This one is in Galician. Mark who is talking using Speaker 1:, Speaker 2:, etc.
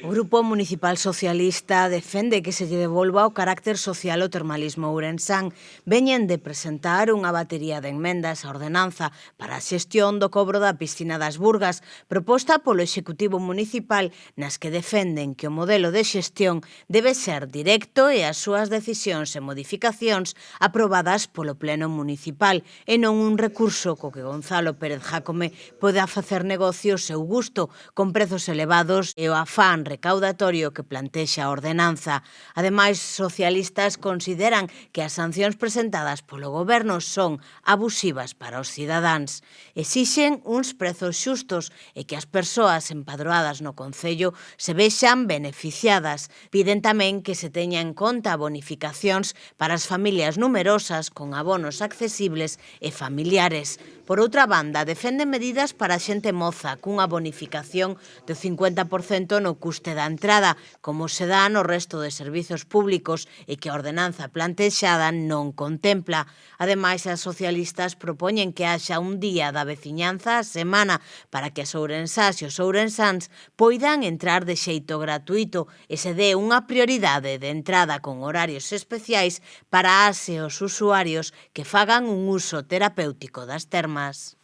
Speaker 1: O Grupo Municipal Socialista defende que se lle devolva o carácter social ao termalismo ourensán. Veñen de presentar unha batería de enmendas á ordenanza para a xestión do cobro da piscina das Burgas, proposta polo Executivo Municipal, nas que defenden que o modelo de xestión debe ser directo e as súas decisións e modificacións aprobadas polo Pleno Municipal e non un recurso co que Gonzalo Pérez Jácome poda facer negocio ao seu gusto, con prezos elevados e o afán recaudatorio que plantexa a ordenanza. Ademais, socialistas consideran que as sancións presentadas polo Goberno son abusivas para os cidadáns. Exixen uns prezos xustos e que as persoas empadroadas no Concello se vexan beneficiadas. Piden tamén que se teña en conta bonificacións para as familias numerosas con abonos accesibles e familiares. Por outra banda, defenden medidas para a xente moza cunha bonificación do 50% no custe da entrada, como se dá no resto de servizos públicos e que a ordenanza plantexada non contempla. Ademais, as socialistas propoñen que haxa un día da veciñanza a semana para que as ourensás e os ourensáns poidan entrar de xeito gratuito e se dé unha prioridade de entrada con horarios especiais para as e os usuarios que fagan un uso terapéutico das termas.